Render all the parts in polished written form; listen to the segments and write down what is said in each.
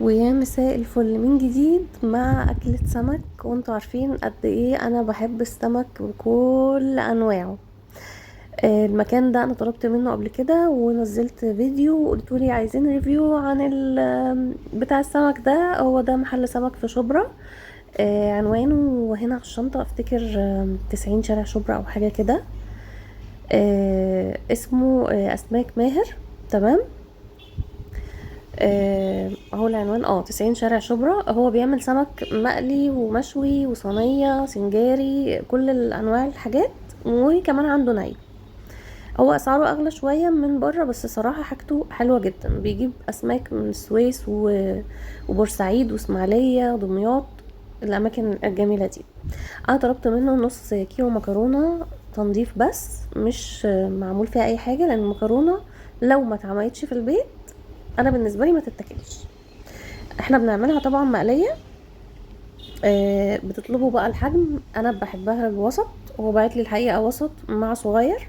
ويا مساء الفل من جديد مع أكلة سمك. وانتوا عارفين قد ايه انا بحب السمك بكل انواعه. المكان ده انا طلبت منه قبل كده ونزلت فيديو وقلتولي عايزين ريفيو عن بتاع السمك ده. هو ده محل سمك في شبرا. عنوانه هنا على الشنطة افتكر 90 شارع شبرا او حاجة كده. اسمه اسماك ماهر. تمام. اهو العنوان 90 شارع شبرا. هو بيعمل سمك مقلي ومشوي وصينية سنجاري كل الانواع الحاجات، وكمان عنده ني. هو اسعاره اغلى شوية من بره بس صراحة حاجته حلوة جدا. بيجيب اسماك من السويس وبورسعيد واسماعيلية ودمياط، الاماكن الجميلة دي. انا طلبت منه نص كيلو مكرونة تنظيف بس مش معمول فيها اي حاجة، لان المكرونة لو ما اتعملتش في البيت انا بالنسبه لي ما تتاكلش. احنا بنعملها طبعا مقليه. بتطلبوا بقى الحجم، انا بحبها الوسط. هو بعت لي الحقيقه وسط مع صغير.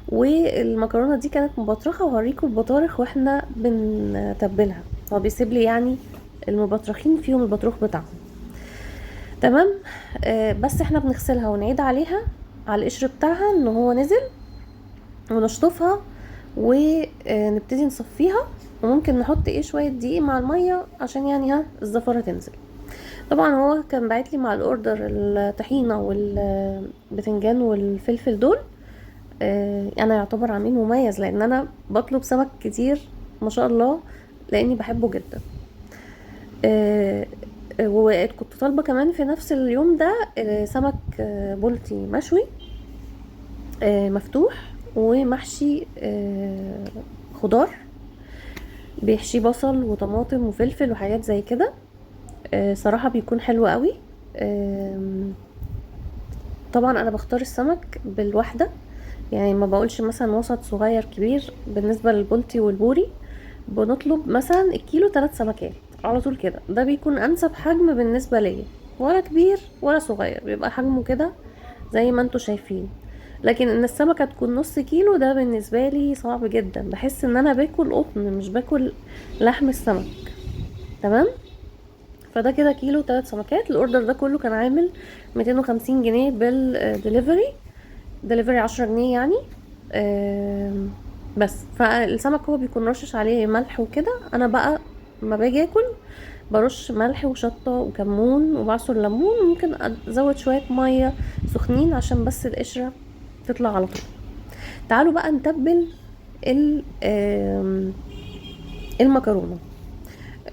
والمكرونه دي كانت مبطرخه، وهوريكم البطارخ واحنا بنتبلها. هو بيسيب لي يعني المبطرخين فيهم البطروخ بتاعهم. تمام. بس احنا بنغسلها ونعيد عليها على القشر بتاعها ان هو نزل، ونشطفها ونبتدي نصفيها. وممكن نحط شويه دقيق مع الميه عشان يعني الزفاره تنزل. طبعا هو كان باعت لي مع الاوردر الطحينه والبتنجان والفلفل دول. انا يعتبر عميل مميز لان انا بطلب سمك كتير ما شاء الله، لاني بحبه جدا. وكنت طالبه كمان في نفس اليوم ده سمك بلطي مشوي مفتوح ومحشي خضار. بيحشي بصل وطماطم وفلفل وحاجات زي كده. صراحة بيكون حلو قوي. طبعا انا بختار السمك بالوحدة، يعني ما بقولش مثلا وسط صغير كبير. بالنسبة للبلطي والبوري بنطلب مثلا الكيلو 3 سمكات على طول كده. ده بيكون انسب حجم بالنسبة ليا، ولا كبير ولا صغير، بيبقى حجمه كده زي ما انتوا شايفين. لكن ان السمكة تكون نص كيلو ده بالنسبة لي صعب جدا، بحس ان انا باكل قطن مش باكل لحم السمك. تمام. فده كده كيلو 3 سمكات. الاوردر ده كله كان عامل 250 جنيه بالدليفري. دليفري 10 جنيه يعني. بس فالسمك هو بيكون رشش عليه ملح وكده. انا بقى ما باجي اكل برش ملح وشطة وكمون وبعصر ليمون، وممكن ازود شوية مية سخنين عشان بس القشرة تطلع على طول. تعالوا بقى نتبل المكرونة.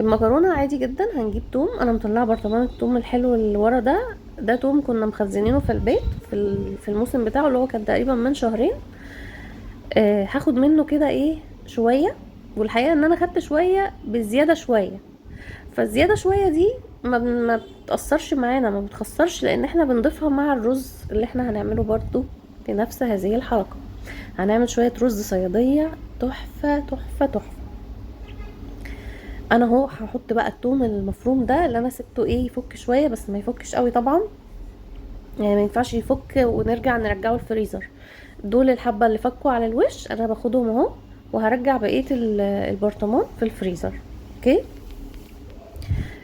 المكرونه عادي جدا هنجيب توم. انا مطلعه برطمان التوم الحلو اللي ورا ده. ده توم كنا مخزنينه في البيت في الموسم بتاعه اللي هو كان تقريبا من شهرين. هاخد منه كده شويه. والحقيقه ان انا خدت شويه بزياده شويه. فالزياده شويه دي ما بتاثرش معانا، ما بتخسرش، لان احنا بنضيفها مع الرز اللي احنا هنعمله برضو في نفس هذه الحركه. هنعمل شويه رز صياديه تحفه تحفه تحفه. انا اهو هحط بقى التوم المفروم ده اللي انا سبته يفك شويه بس ما يفكش قوي طبعا، يعني ما ينفعش يفك ونرجع نرجعه الفريزر. دول الحبه اللي فكوا على الوش انا باخدهم اهو، وهرجع بقيه البرطمان في الفريزر. اوكي.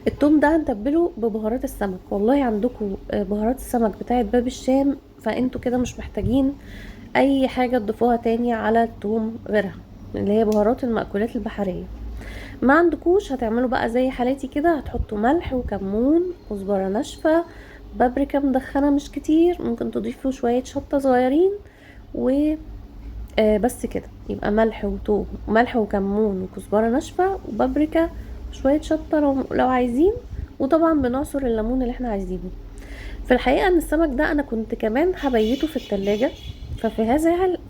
التوم ده هنتبله ببهارات السمك. والله عندكم بهارات السمك بتاعت باب الشام، فانتوا كده مش محتاجين اي حاجه تضيفوها تاني على التوم غيرها، اللي هي بهارات المأكولات البحريه. ما عندكوش هتعملوا بقى زي حالاتي كده، هتحطوا ملح وكمون كزبره ناشفه بابريكا مدخنه مش كتير، ممكن تضيفوا شويه شطه صغيرين و بس كده. يبقى ملح وتوم وملح وكمون وكزبره ناشفه وبابريكا، شويه شطه لو عايزين. وطبعا بنعصر الليمون اللي احنا عايزينه. في الحقيقه ان السمك ده انا كنت كمان هبيته في التلاجة. في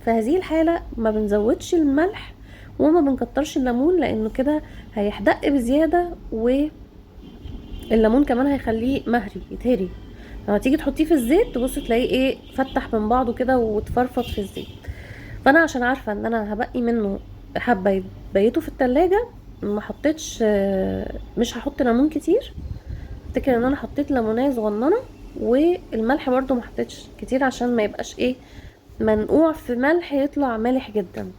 هذه الحاله ما بنزودش الملح وما بنكترش الليمون، لانه كده هيحدق بزياده، والليمون كمان هيخليه مهري يتهري. لما تيجي تحطيه في الزيت تبص تلاقيه فتح من بعضه كده وتفرفط في الزيت. فانا عشان عارفه ان انا هبقي منه حبه بيته في التلاجة، ما حطيتش مش هحط ليمون كتير. افتكر ان انا حطيت ليمونيه صغننه، والملح برضو ما حطيتش كتير عشان ما يبقاش منقوع في ملح يطلع مالح جدا.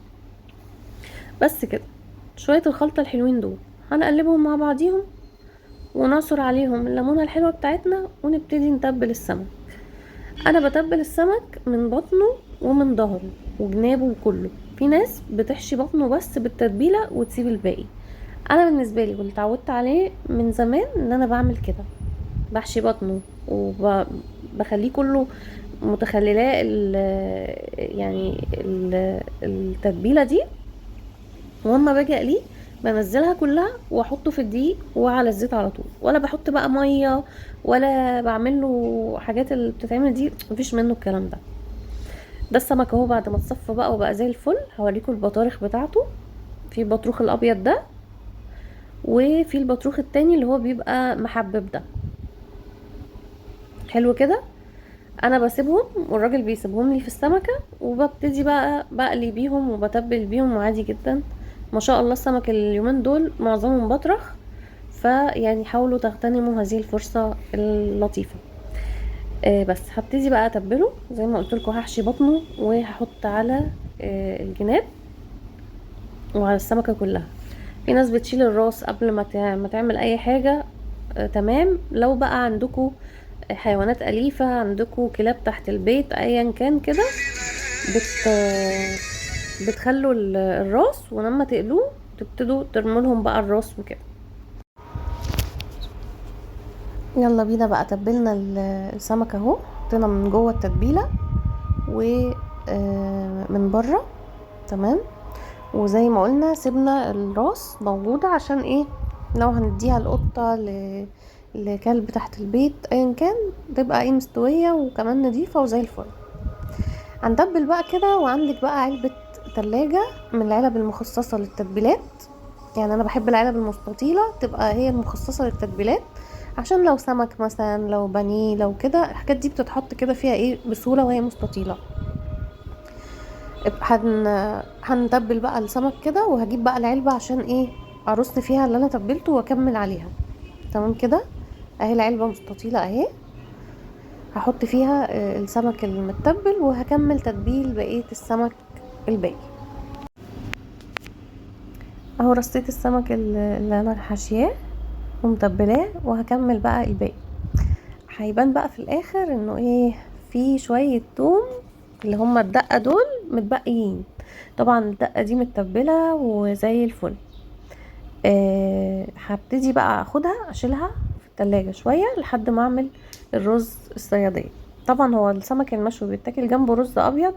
بس كده. شويه الخلطه الحلوين دول هنقلبهم مع بعضيهم ونعصر عليهم الليمونه الحلوه بتاعتنا ونبتدي نتبل السمك. انا بتبل السمك من بطنه ومن ظهره وجنابه وكله. في ناس بتحشي بطنه بس بالتتبيله وتسيب الباقي. انا بالنسبه لي واللي اتعودت عليه من زمان ان انا بعمل كده، بحشي بطنه وبخليه كله متخللاه التتبيله دي. واما باجي اقليه بنزلها كلها واحطه في الدقيق وعلى الزيت على طول، ولا بحط بقى ميه ولا بعمل له حاجات اللي بتتعمل دي، مفيش منه الكلام ده. ده السمك اهو بعد ما اتصفى بقى وبقى زي الفل. هوريكم البطارخ بتاعته. في البطروخ الابيض ده، وفي البطروخ التاني اللي هو بيبقى محبب ده. حلو كده. انا بسيبهم والراجل بيسيبهم لي في السمكه، وببتدي بقى بقلي بيهم وبتبل بيهم عادي جدا. ما شاء الله السمك اليومين دول معظمهم بطرخ، فيعني حاولوا تغتنموا هذه الفرصه اللطيفه. بس هبتدي بقى اتبله زي ما قلت لكم. هحشي بطنه وهحط على الجناب وعلى السمكه كلها. في ناس بتشيل الراس قبل ما تعمل اي حاجه. تمام. لو بقى عندكم حيوانات أليفة، عندكم كلاب تحت البيت، ايا كان كده، بت بتخلوا الراس، ولما تقلوه تبتدوا ترموا لهم بقى الراس وكده. يلا بينا بقى. تبلنا السمك اهو، حطينا من جوه التتبيله ومن بره. تمام. وزي ما قلنا سيبنا الراس موجوده عشان ايه؟ لو هنديها القطه لكلب تحت البيت ايا كان، تبقى ايه مستويه وكمان نضيفه وزي الفل. هنتبل بقى كده. وعندك بقى علبه تلاجة من العلب المخصصه للتتبيلات. يعني انا بحب العلب المستطيله تبقى هي المخصصه للتتبيلات، عشان لو سمك مثلا، لو بانيه، لو كده الحاجات دي بتتحط كده فيها ايه بسهوله وهي مستطيله. هنتبل بقى السمك كده، وهجيب بقى العلبه عشان ايه؟ ارص فيها اللي انا تبلته واكمل عليها. تمام كده. اهي العلبه مستطيله اهي. هحط فيها السمك المتبل وهكمل تتبيل بقيه السمك الباقي. اهو رصيت السمك اللي انا حاشياه ومتبلاه، وهكمل بقى الباقي. هيبان بقى في الاخر انه ايه، في شويه توم اللي هم الدقه دول متبقيين. طبعا الدقه دي متبله وزي الفل. هبتدي بقى اخدها اشيلها في التلاجة شويه لحد ما اعمل الرز الصياديه. طبعا هو السمك المشوي بيتاكل جنبه رز ابيض.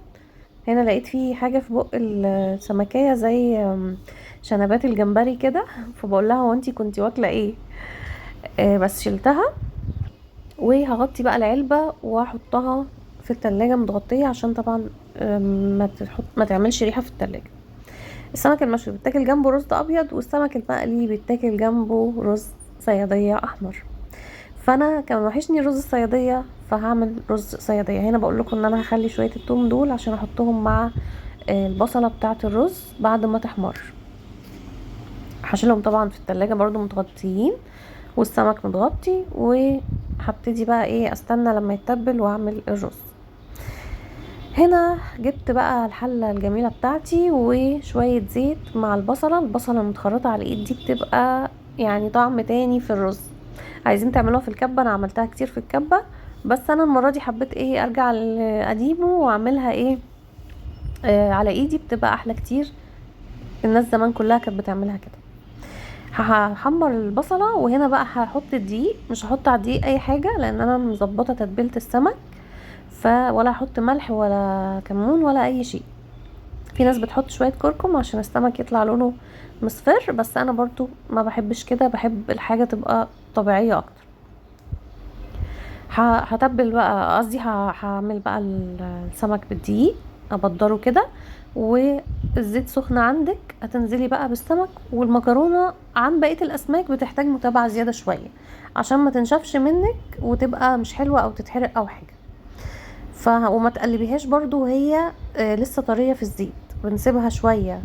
هنا لقيت فيه حاجه في بق السمكيه زي شنبات الجمبري كده، فبقول لها هو انتي كنتي واكله ايه؟ بس شلتها. وهغطي بقى العلبة واحطها في التلاجة متغطية، عشان طبعا ما تعملش ريحة في التلاجة. السمك المشوي بيتاكل جنبه رز ابيض، والسمك المقلي بيتاكل جنبه رز صيادية احمر. فانا كان وحشني رز الصيادية، فهعمل رز صيادية. هنا بقول لكم ان انا هخلي شوية التوم دول عشان احطهم مع البصلة بتاعة الرز بعد ما تحمر. هشيلهم طبعا في التلاجة برضو متغطيين، والسمك متغطي. وهبتدي بقى ايه، استنى لما يتبل واعمل الرز. هنا جبت بقى الحلة الجميلة بتاعتي وشوية زيت مع البصلة المتخرطة على الايد دي، بتبقى يعني طعم تاني في الرز. عايزين تعملوها في الكبة؟ انا عملتها كتير في الكبة، بس انا المرة دي حبيت ايه ارجع لقديمه واعملها ايه على ايدي، بتبقى احلى كتير. الناس زمان كلها كانت بتعملها كده. هحمر البصلة، وهنا بقى هحط الدقيق. مش هحط على الدقيق اي حاجة لان انا مظبطة تتبيلة السمك، ولا هحط ملح ولا كمون ولا اي شيء. في ناس بتحط شوية كركم عشان السمك يطلع لونه مصفر، بس انا برضو ما بحبش كده، بحب الحاجة تبقى طبيعية اكتر. هتبل بقى، قصدي هعمل بقى السمك بالدقيق، ابدره كده. والزيت سخن عندك، هتنزلي بقى بالسمك. والمكرونه عن بقيه الاسماك بتحتاج متابعه زياده شويه عشان ما تنشفش منك وتبقى مش حلوه او تتحرق او حاجه. وما تقلبيهاش برضو وهي لسه طريه في الزيت. بنسيبها شويه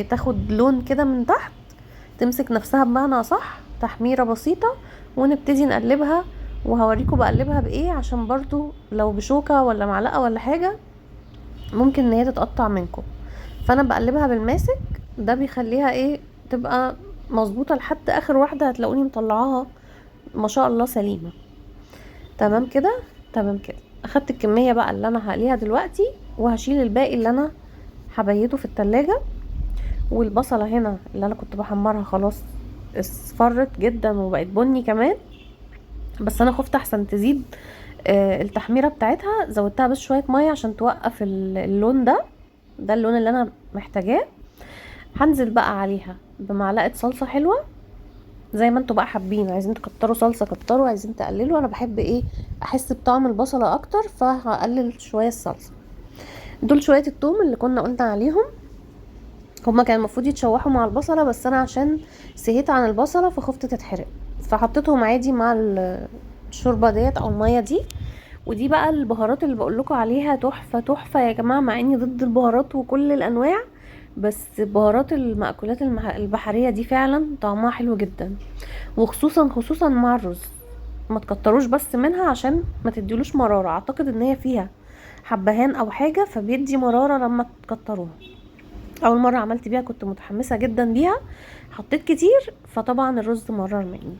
تاخد لون كده من تحت، تمسك نفسها بمعنى صح، تحميره بسيطه، ونبتدي نقلبها. وهوريكم بقلبها بايه، عشان برضو لو بشوكة ولا معلقة ولا حاجة ممكن ان هي تتقطع منكم. فانا بقلبها بالماسك، ده بيخليها ايه، تبقى مظبوطة لحد اخر واحدة. هتلاقوني مطلعاها ما شاء الله سليمة. تمام كده. تمام كده. اخدت الكمية بقى اللي انا هقليها دلوقتي، وهشيل الباقي اللي انا هبيته في التلاجة. والبصلة هنا اللي انا كنت بحمرها خلاص اصفرت جدا وبقت بني كمان، بس انا خفت احسن تزيد التحميرة بتاعتها، زودتها بس شوية مية عشان توقف اللون ده. ده اللون اللي انا محتاجاه. هنزل بقى عليها بمعلقة صلصة حلوة، زي ما انتوا بقى حابين، عايزين تكتروا صلصة كتروا، عايزين تقللوا. انا بحب ايه، احس بطعم البصلة اكتر، فهقلل شوية الصلصة. دول شوية التوم اللي كنا قلنا عليهم، هما كان المفروض يتشوحوا مع البصلة، بس انا عشان سهيت عن البصلة فخفت تتحرق، فحطيتهم عادي مع الشوربة ديت او المية دي. ودي بقى البهارات اللي بقولكوا عليها تحفة تحفة يا جماعة، مع اني ضد البهارات وكل الانواع، بس بهارات المأكولات البحرية دي فعلا طعمها حلو جدا، وخصوصا خصوصا مع الرز. ما تكتروش بس منها عشان ما تديلوش مرارة، اعتقد ان هي فيها حبهان او حاجة فبيدي مرارة لما تكتروها. اول مرة عملت بيها كنت متحمسة جدا بيها، حطيت كتير فطبعا الرز مرر مني.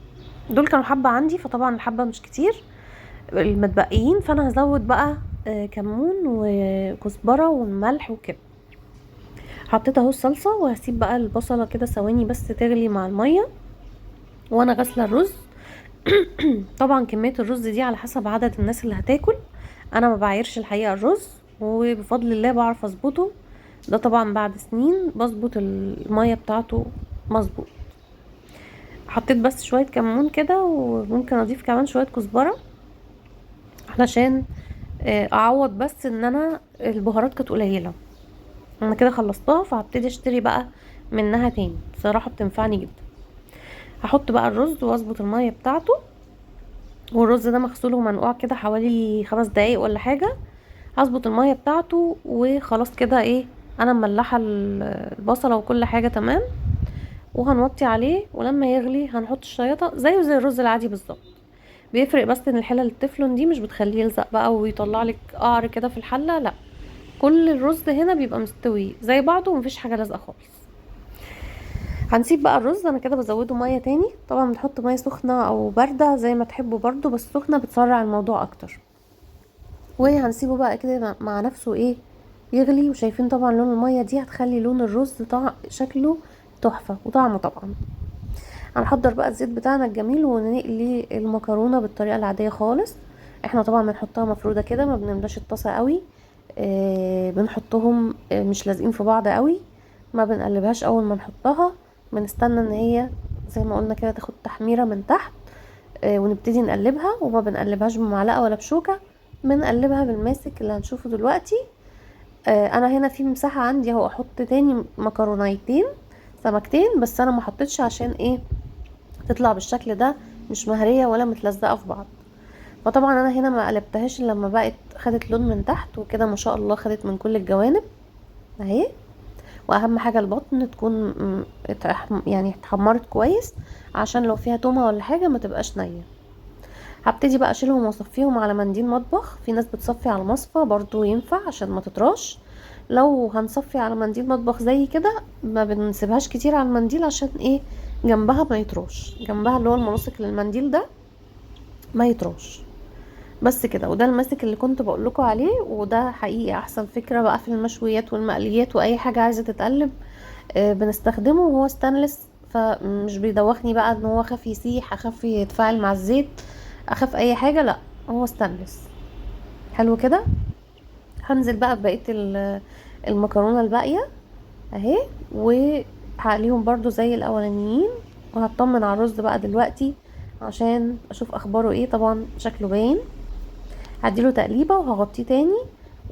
دول كانوا حبة عندي، فطبعا الحبة مش كتير المتبقيين، فانا هزود بقى كمون وكزبرة والملح وكده. حطيت اهو الصلصة، وهسيب بقى البصلة كده ثواني بس تغلي مع المية وانا غاسلة الرز. طبعا كمية الرز دي على حسب عدد الناس اللي هتاكل، انا ما بعيرش الحقيقة الرز، وبفضل الله بعرف اظبطه. ده طبعا بعد سنين بظبط المية بتاعته مظبوط. حطيت بس شوية كمون كده، وممكن اضيف كمان شوية كزبرة علشان اعوض بس ان انا البهارات كانت قليلة. انا كده خلصتها، فهبتدي اشتري بقى منها تاني، بصراحة بتنفعني جدا. هحط بقى الرز واظبط المية بتاعته، والرز ده مغسول ومنقوع كده حوالي 5 دقايق ولا حاجة. هظبط المية بتاعته وخلاص كده ايه، انا مملحة البصلة وكل حاجة تمام. وهنوطي عليه، ولما يغلي هنحط الشياطة زيه زي الرز العادي بالظبط. بيفرق بس ان الحلة التeflon دي مش بتخليه يلزق بقى ويطلع لك قعر كده في الحلة، لا، كل الرز هنا بيبقى مستوي زي بعضه ومفيش حاجة لازقة خالص. هنسيب بقى الرز، انا كده بزوده مية تاني، طبعا بنحط مية سخنة او باردة زي ما تحبوا برضو، بس سخنة بتسرع الموضوع اكتر. وهنسيبه بقى كده مع نفسه ايه، يغلي. وشايفين طبعا لون المية دي هتخلي لون الرز طعم شكله تحفة، وطعمه طبعا. هنحضر بقى الزيت بتاعنا الجميل ونقلي المكرونة بالطريقة العادية خالص. احنا طبعا بنحطها مفرودة كده، ما بنملاش الطاسة قوي. بنحطهم مش لازقين في بعض قوي، ما بنقلبهاش اول ما نحطها. بنستنى ان هي زي ما قلنا كده تاخد تحميرة من تحت، ونبتدي نقلبها، وما بنقلبهاش بمعلقة ولا بشوكة، بنقلبها بالماسك اللي هنشوفه دلوقتي. انا هنا في مساحة عندي اهو احط تاني مكرونيتين سمكتين، بس انا ما حطيتش عشان ايه، تطلع بالشكل ده مش مهرية ولا متلزقة في بعض. فطبعا انا هنا ما قلبتهاش إلا لما بقت خدت لون من تحت وكده، ما شاء الله خدت من كل الجوانب اهي. واهم حاجة البطن تكون يعني اتحمرت كويس، عشان لو فيها تومة ولا حاجة ما تبقاش نية. هبتدي بقى اشيلهم واصفيهم على منديل مطبخ، في ناس بتصفي على مصفى برضو ينفع عشان ما تطراش. لو هنصفي على منديل مطبخ زي كده ما بنسيبهاش كتير على المنديل، عشان ايه، جنبها ما يطروش، جنبها اللي هو الملاصق للمنديل ده ما يطروش. بس كده. وده الماسك اللي كنت بقول لكم عليه، وده حقيقي احسن فكرة بقى في المشويات والمقليات واي حاجة عايزة تتقلب بنستخدمه. وهو ستانلس، فمش بيدوخني بقى ان هو اخاف يسيح، اخاف يتفاعل مع الزيت، اخاف اي حاجة، لا، هو ستانلس حلو كده. هنزل بقى ببقية المكرونة الباقية اهي، وهقليهم برضو زي الاولانيين. وهطمن على الرز بقى دلوقتي عشان اشوف اخباره ايه، طبعا شكله باين. هديله تقليبه وهغطيه تاني،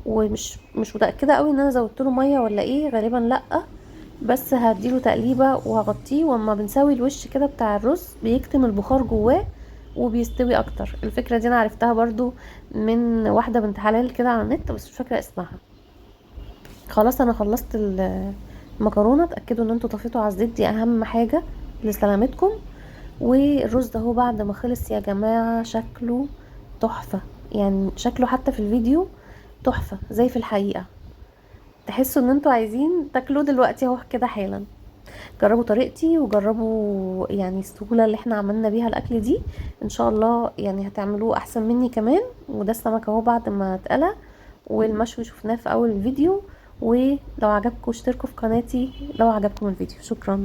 ومش متاكده قوي ان انا زودت له ميه ولا ايه، غالبا لا، بس هديله تقليبه وهغطيه. واما بنسوي الوش كده بتاع الرز بيكتم البخار جواه وبيستوي اكتر. الفكره دي انا عرفتها برضو من واحده بنت حلال كده على النت، بس مش فاكره اسمها. خلاص انا خلصت المكرونه. اتاكدوا ان انتوا طفيتوا على الزيت، دي اهم حاجه لسلامتكم. والرز اهو بعد ما خلص يا جماعه شكله تحفه، يعني شكله حتى في الفيديو تحفه زي في الحقيقه، تحسوا ان انتوا عايزين تاكلوه دلوقتي اهو كده حالا. جربوا طريقتي وجربوا يعني السهولة اللي احنا عملنا بيها الاكل دي، ان شاء الله يعني هتعملوه احسن مني كمان. وده السمك اهو بعد ما اتقلى، والمشوي شفناه في اول الفيديو. ولو عجبكم اشتركوا في قناتي لو عجبكم الفيديو. شكرا.